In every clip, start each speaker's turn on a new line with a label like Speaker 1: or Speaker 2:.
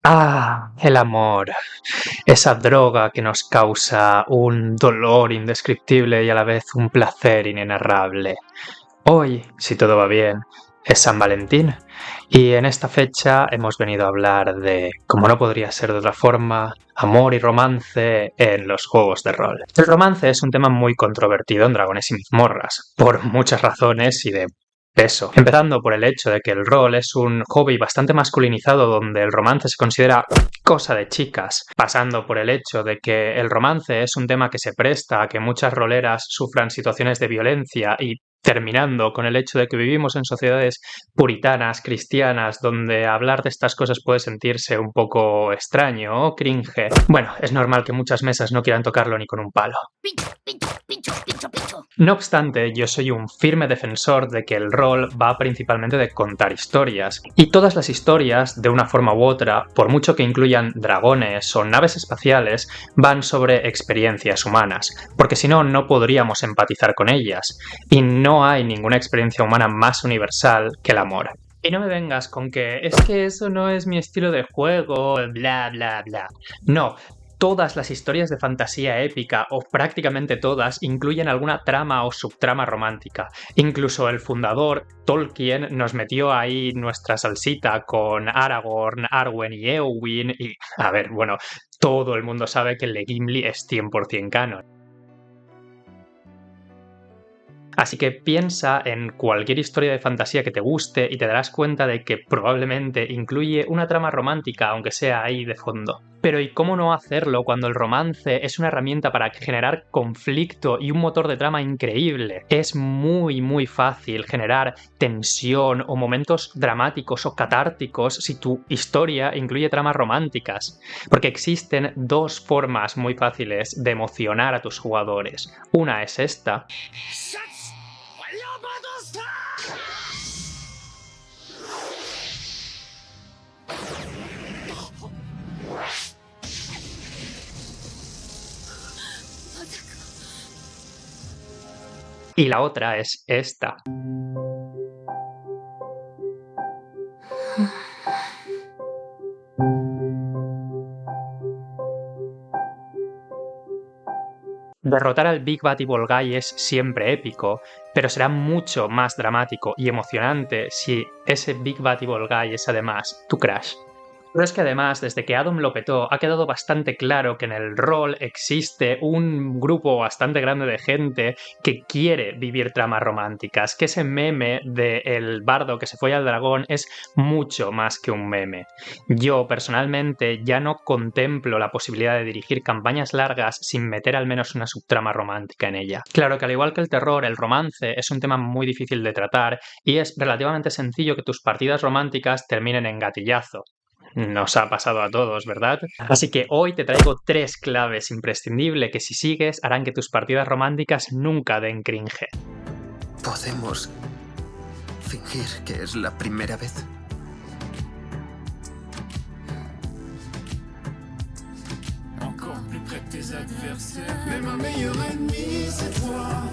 Speaker 1: El amor, esa droga que nos causa un dolor indescriptible y a la vez un placer inenarrable. Hoy, si todo va bien, es San Valentín y en esta fecha hemos venido a hablar de, como no podría ser de otra forma, amor y romance en los juegos de rol. El romance es un tema muy controvertido en Dragones y Mazmorras, por muchas razones y de peso. Empezando por el hecho de que el rol es un hobby bastante masculinizado donde el romance se considera cosa de chicas, pasando por el hecho de que el romance es un tema que se presta a que muchas roleras sufran situaciones de violencia y terminando con el hecho de que vivimos en sociedades puritanas, cristianas, donde hablar de estas cosas puede sentirse un poco extraño o cringe. Bueno, es normal que muchas mesas no quieran tocarlo ni con un palo. No obstante, yo soy un firme defensor de que el rol va principalmente de contar historias, y todas las historias, de una forma u otra, por mucho que incluyan dragones o naves espaciales, van sobre experiencias humanas, porque si no, no podríamos empatizar con ellas, y no hay ninguna experiencia humana más universal que el amor. Y no me vengas con que es que eso no es mi estilo de juego, bla bla bla. No, todas las historias de fantasía épica, o prácticamente todas, incluyen alguna trama o subtrama romántica. Incluso el fundador, Tolkien, nos metió ahí nuestra salsita con Aragorn, Arwen y Éowyn y, a ver, bueno, todo el mundo sabe que el de Gimli es 100% canon. Así que piensa en cualquier historia de fantasía que te guste y te darás cuenta de que probablemente incluye una trama romántica, aunque sea ahí de fondo. Pero ¿y cómo no hacerlo cuando el romance es una herramienta para generar conflicto y un motor de trama increíble? Es muy fácil generar tensión o momentos dramáticos o catárticos si tu historia incluye tramas románticas. Porque existen dos formas muy fáciles de emocionar a tus jugadores. Una es esta. Y la otra es esta. Derrotar al Big Bad Evil Guy es siempre épico, pero será mucho más dramático y emocionante si ese Big Bad Evil Guy es además tu crush. Pero es que además, desde que Adam lo petó, ha quedado bastante claro que en el rol existe un grupo bastante grande de gente que quiere vivir tramas románticas, que ese meme del bardo que se fue al dragón es mucho más que un meme. Yo, personalmente, ya no contemplo la posibilidad de dirigir campañas largas sin meter al menos una subtrama romántica en ella. Claro que al igual que el terror, el romance es un tema muy difícil de tratar y es relativamente sencillo que tus partidas románticas terminen en gatillazo. Nos ha pasado a todos, ¿verdad? Así que hoy te traigo 3 claves imprescindibles que si sigues harán que tus partidas románticas nunca den cringe.
Speaker 2: ¿Podemos fingir que es la primera vez?
Speaker 3: Encore plus près de tes adversaires. Mais ma meilleure ennemie, c'est toi.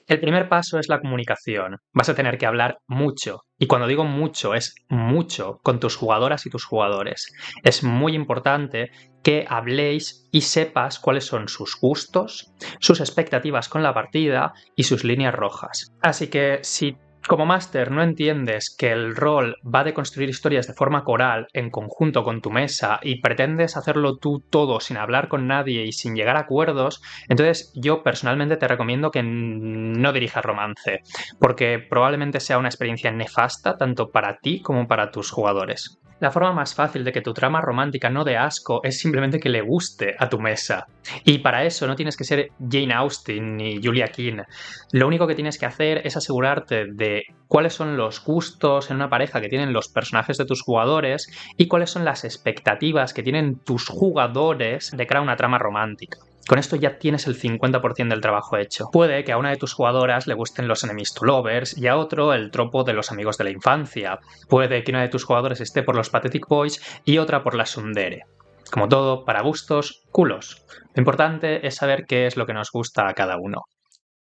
Speaker 1: El primer paso es la comunicación. Vas a tener que hablar mucho. Y cuando digo mucho, es mucho con tus jugadoras y tus jugadores. Es muy importante que habléis y sepas cuáles son sus gustos, sus expectativas con la partida y sus líneas rojas. Así que si como máster no entiendes que el rol va de construir historias de forma coral en conjunto con tu mesa y pretendes hacerlo tú todo sin hablar con nadie y sin llegar a acuerdos, entonces yo personalmente te recomiendo que no dirijas romance, porque probablemente sea una experiencia nefasta tanto para ti como para tus jugadores. La forma más fácil de que tu trama romántica no dé asco es simplemente que le guste a tu mesa. Y para eso no tienes que ser Jane Austen ni Julia Keane. Lo único que tienes que hacer es asegurarte de cuáles son los gustos en una pareja que tienen los personajes de tus jugadores y cuáles son las expectativas que tienen tus jugadores de cara a una trama romántica. Con esto ya tienes el 50% del trabajo hecho. Puede que a una de tus jugadoras le gusten los enemies to lovers y a otro el tropo de los amigos de la infancia. Puede que una de tus jugadores esté por los pathetic boys y otra por la tsundere. Como todo, para gustos, culos. Lo importante es saber qué es lo que nos gusta a cada uno.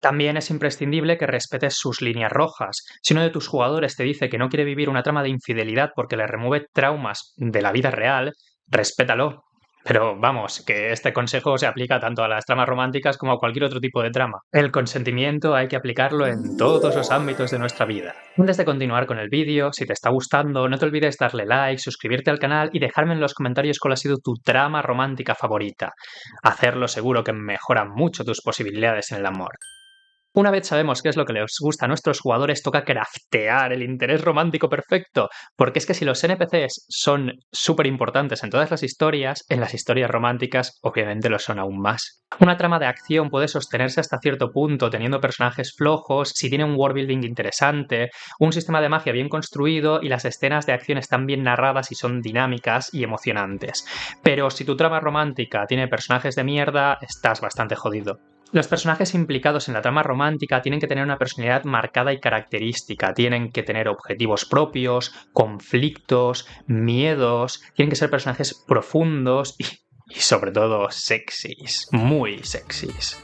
Speaker 1: También es imprescindible que respetes sus líneas rojas. Si uno de tus jugadores te dice que no quiere vivir una trama de infidelidad porque le remueve traumas de la vida real, respétalo. Pero vamos, que este consejo se aplica tanto a las tramas románticas como a cualquier otro tipo de trama. El consentimiento hay que aplicarlo en todos los ámbitos de nuestra vida. Antes de continuar con el vídeo, si te está gustando, no te olvides darle like, suscribirte al canal y dejarme en los comentarios cuál ha sido tu trama romántica favorita. Hacerlo seguro que mejora mucho tus posibilidades en el amor. Una vez sabemos qué es lo que les gusta a nuestros jugadores, toca craftear el interés romántico perfecto, porque es que si los NPCs son súper importantes en todas las historias, en las historias románticas obviamente lo son aún más. Una trama de acción puede sostenerse hasta cierto punto teniendo personajes flojos, si tiene un worldbuilding interesante, un sistema de magia bien construido y las escenas de acción están bien narradas y son dinámicas y emocionantes. Pero si tu trama romántica tiene personajes de mierda, estás bastante jodido. Los personajes implicados en la trama romántica tienen que tener una personalidad marcada y característica, tienen que tener objetivos propios, conflictos, miedos, tienen que ser personajes profundos y sobre todo sexys, muy sexys.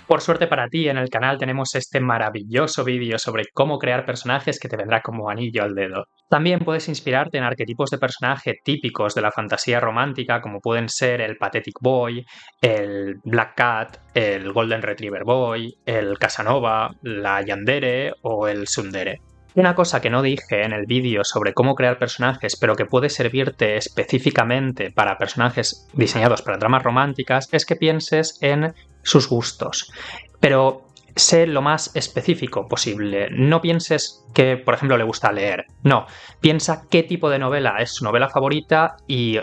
Speaker 1: Por suerte para ti, en el canal tenemos este maravilloso vídeo sobre cómo crear personajes que te vendrá como anillo al dedo. También puedes inspirarte en arquetipos de personaje típicos de la fantasía romántica, como pueden ser el Pathetic Boy, el Black Cat, el Golden Retriever Boy, el Casanova, la Yandere o el Tsundere. Una cosa que no dije en el vídeo sobre cómo crear personajes, pero que puede servirte específicamente para personajes diseñados para tramas románticas, es que pienses en sus gustos. Pero sé lo más específico posible. No pienses que, por ejemplo, le gusta leer. No, piensa qué tipo de novela es su novela favorita y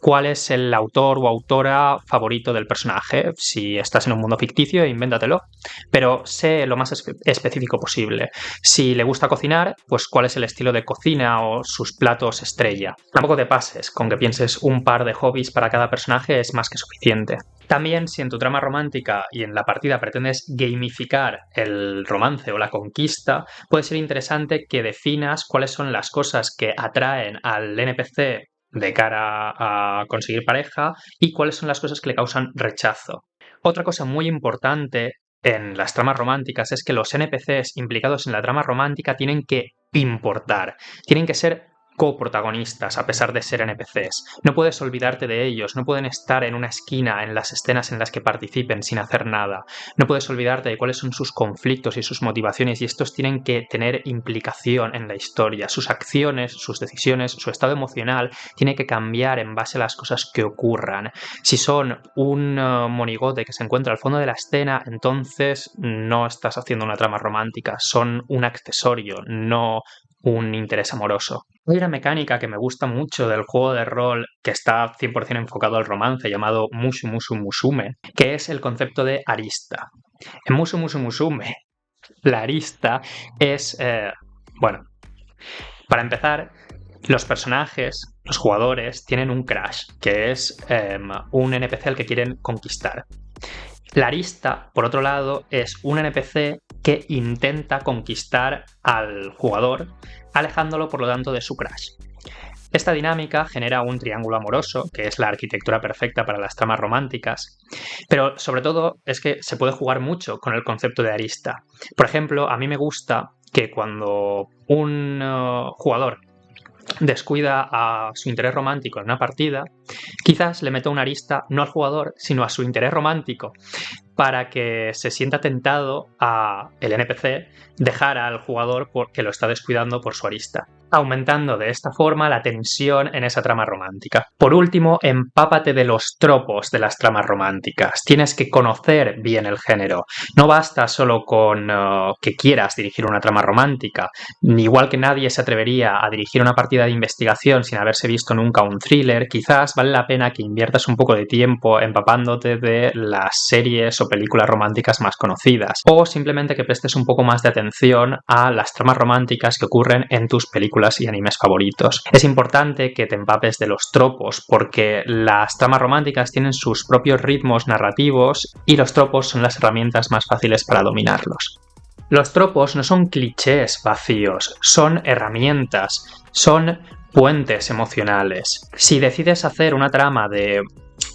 Speaker 1: cuál es el autor o autora favorito del personaje. Si estás en un mundo ficticio, invéntatelo. Pero sé lo más específico posible. Si le gusta cocinar, pues cuál es el estilo de cocina o sus platos estrella. Tampoco te pases, con que pienses un par de hobbies para cada personaje es más que suficiente. También, si en tu trama romántica y en la partida pretendes gamificar el romance o la conquista, puede ser interesante que definas cuáles son las cosas que atraen al NPC de cara a conseguir pareja y cuáles son las cosas que le causan rechazo. Otra cosa muy importante en las tramas románticas es que los NPCs implicados en la trama romántica tienen que importar, tienen que ser coprotagonistas a pesar de ser NPCs. No puedes olvidarte de ellos, no pueden estar en una esquina en las escenas en las que participen sin hacer nada. No puedes olvidarte de cuáles son sus conflictos y sus motivaciones y estos tienen que tener implicación en la historia. Sus acciones, sus decisiones, su estado emocional tiene que cambiar en base a las cosas que ocurran. Si son un monigote que se encuentra al fondo de la escena, entonces no estás haciendo una trama romántica, son un accesorio, no un interés amoroso. Hay una mecánica que me gusta mucho del juego de rol que está 100% enfocado al romance llamado Musu Musu Musume, que es el concepto de arista. En Musu Musu Musume, la arista es, bueno, para empezar, los personajes, los jugadores, tienen un crush, que es un NPC al que quieren conquistar. La arista, por otro lado, es un NPC que intenta conquistar al jugador, alejándolo por lo tanto de su crush. Esta dinámica genera un triángulo amoroso, que es la arquitectura perfecta para las tramas románticas, pero sobre todo es que se puede jugar mucho con el concepto de arista. Por ejemplo, a mí me gusta que cuando un jugador descuida a su interés romántico en una partida, quizás le meta una arista no al jugador, sino a su interés romántico, para que se sienta tentado a el NPC dejar al jugador porque lo está descuidando por su arista, aumentando de esta forma la tensión en esa trama romántica. Por último, empápate de los tropos de las tramas románticas. Tienes que conocer bien el género. No basta solo con que quieras dirigir una trama romántica. Igual que nadie se atrevería a dirigir una partida de investigación sin haberse visto nunca un thriller, quizás vale la pena que inviertas un poco de tiempo empapándote de las series o películas románticas más conocidas, o simplemente que prestes un poco más de atención a las tramas románticas que ocurren en tus películas y animes favoritos. Es importante que te empapes de los tropos, porque las tramas románticas tienen sus propios ritmos narrativos y los tropos son las herramientas más fáciles para dominarlos. Los tropos no son clichés vacíos, son herramientas, son puentes emocionales. Si decides hacer una trama de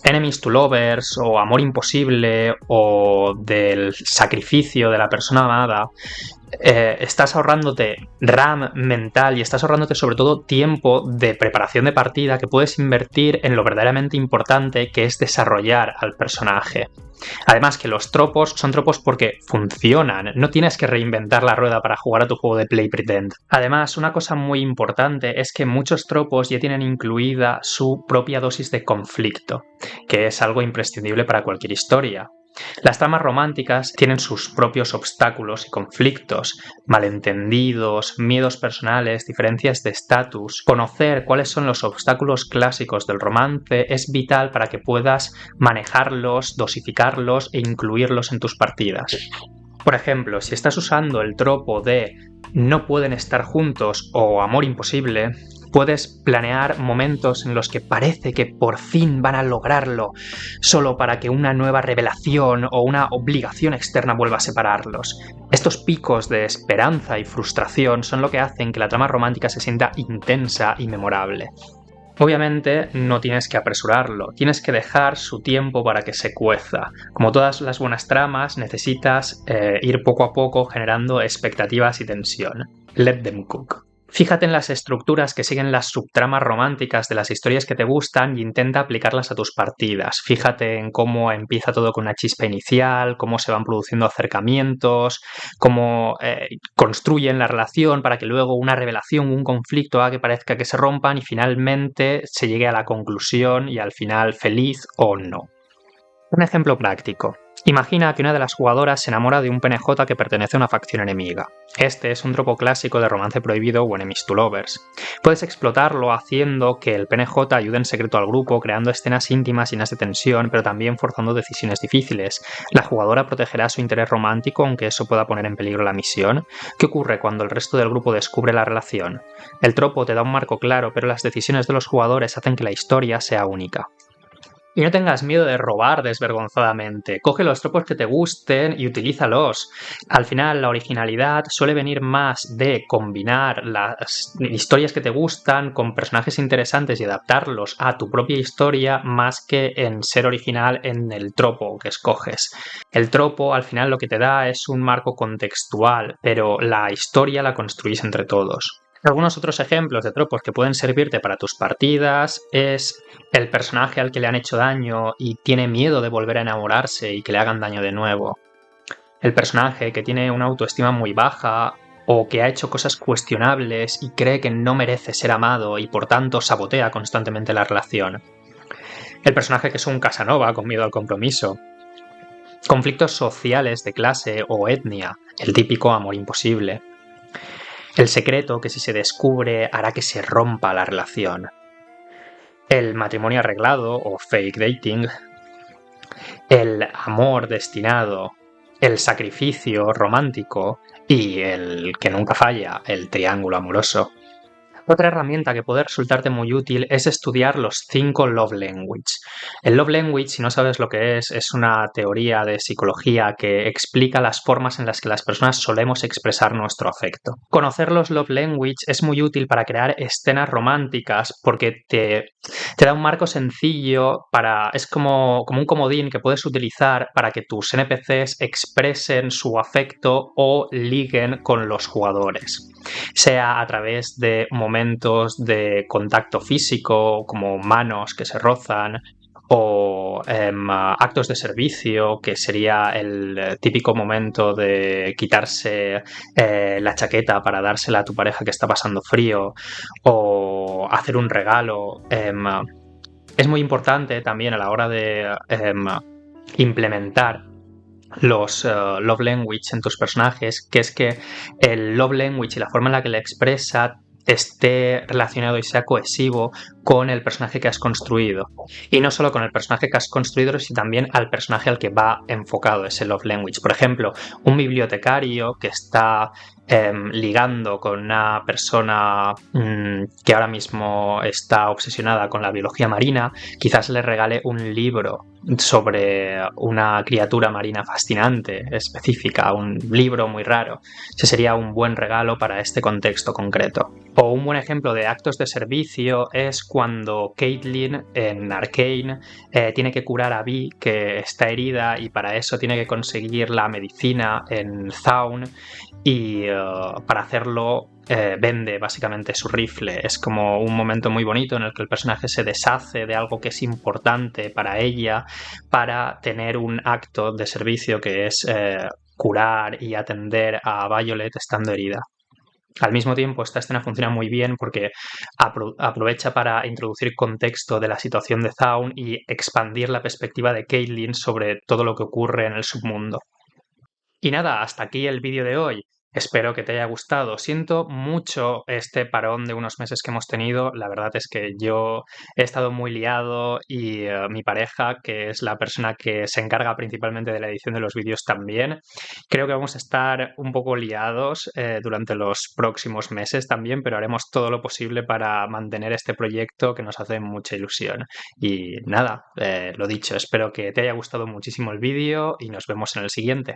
Speaker 1: enemies to lovers o amor imposible o del sacrificio de la persona amada, estás ahorrándote RAM mental y estás ahorrándote sobre todo tiempo de preparación de partida que puedes invertir en lo verdaderamente importante, que es desarrollar al personaje. Además que los tropos son tropos porque funcionan, no tienes que reinventar la rueda para jugar a tu juego de Play Pretend. Además, una cosa muy importante es que muchos tropos ya tienen incluida su propia dosis de conflicto, que es algo imprescindible para cualquier historia. Las tramas románticas tienen sus propios obstáculos y conflictos, malentendidos, miedos personales, diferencias de estatus. Conocer cuáles son los obstáculos clásicos del romance es vital para que puedas manejarlos, dosificarlos e incluirlos en tus partidas. Por ejemplo, si estás usando el tropo de no pueden estar juntos o amor imposible, puedes planear momentos en los que parece que por fin van a lograrlo, solo para que una nueva revelación o una obligación externa vuelva a separarlos. Estos picos de esperanza y frustración son lo que hacen que la trama romántica se sienta intensa y memorable. Obviamente no tienes que apresurarlo, tienes que dejar su tiempo para que se cueza. Como todas las buenas tramas, necesitas ir poco a poco generando expectativas y tensión. Let them cook. Fíjate en las estructuras que siguen las subtramas románticas de las historias que te gustan y intenta aplicarlas a tus partidas. Fíjate en cómo empieza todo con una chispa inicial, cómo se van produciendo acercamientos, cómo construyen la relación para que luego una revelación, un conflicto haga que parezca que se rompan y finalmente se llegue a la conclusión y al final feliz o no. Un ejemplo práctico. Imagina que una de las jugadoras se enamora de un PNJ que pertenece a una facción enemiga. Este es un tropo clásico de romance prohibido o enemies to lovers. Puedes explotarlo haciendo que el PNJ ayude en secreto al grupo, creando escenas íntimas llenas de tensión, pero también forzando decisiones difíciles. La jugadora protegerá su interés romántico, aunque eso pueda poner en peligro la misión. ¿Qué ocurre cuando el resto del grupo descubre la relación? El tropo te da un marco claro, pero las decisiones de los jugadores hacen que la historia sea única. Y no tengas miedo de robar desvergonzadamente. Coge los tropos que te gusten y utilízalos. Al final, la originalidad suele venir más de combinar las historias que te gustan con personajes interesantes y adaptarlos a tu propia historia más que en ser original en el tropo que escoges. El tropo, al final, lo que te da es un marco contextual, pero la historia la construís entre todos. Algunos otros ejemplos de tropos que pueden servirte para tus partidas es el personaje al que le han hecho daño y tiene miedo de volver a enamorarse y que le hagan daño de nuevo. El personaje que tiene una autoestima muy baja o que ha hecho cosas cuestionables y cree que no merece ser amado y por tanto sabotea constantemente la relación. El personaje que es un Casanova con miedo al compromiso. Conflictos sociales de clase o etnia, el típico amor imposible. El secreto que si se descubre hará que se rompa la relación. El matrimonio arreglado o fake dating. El amor destinado. El sacrificio romántico. Y el que nunca falla, el triángulo amoroso. Otra herramienta que puede resultarte muy útil es estudiar los 5 Love Language. El Love Language, si no sabes lo que es una teoría de psicología que explica las formas en las que las personas solemos expresar nuestro afecto. Conocer los Love Language es muy útil para crear escenas románticas porque te da un marco sencillo es como un comodín que puedes utilizar para que tus NPCs expresen su afecto o liguen con los jugadores. Sea a través de momentos de contacto físico, como manos que se rozan, o actos de servicio, que sería el típico momento de quitarse la chaqueta para dársela a tu pareja que está pasando frío, o hacer un regalo. Es muy importante también a la hora de implementar los love language en tus personajes, que es que el love language y la forma en la que le expresa esté relacionado y sea cohesivo con el personaje que has construido. Y no solo con el personaje que has construido, sino también al personaje al que va enfocado ese love language. Por ejemplo, un bibliotecario que está ligando con una persona que ahora mismo está obsesionada con la biología marina, quizás le regale un libro sobre una criatura marina fascinante, específica, un libro muy raro. Ese sería un buen regalo para este contexto concreto. O un buen ejemplo de actos de servicio es cuando Caitlyn en Arcane tiene que curar a Vi, que está herida, y para eso tiene que conseguir la medicina en Zaun, y para hacerlo vende básicamente su rifle. Es como un momento muy bonito en el que el personaje se deshace de algo que es importante para ella para tener un acto de servicio que es curar y atender a Violet estando herida. Al mismo tiempo, esta escena funciona muy bien porque aprovecha para introducir contexto de la situación de Zaun y expandir la perspectiva de Caitlyn sobre todo lo que ocurre en el submundo. Y nada, hasta aquí el vídeo de hoy. Espero que te haya gustado. Siento mucho este parón de unos meses que hemos tenido. La verdad es que yo he estado muy liado y mi pareja, que es la persona que se encarga principalmente de la edición de los vídeos también. Creo que vamos a estar un poco liados durante los próximos meses también, pero haremos todo lo posible para mantener este proyecto que nos hace mucha ilusión. Y nada, lo dicho, espero que te haya gustado muchísimo el vídeo y nos vemos en el siguiente.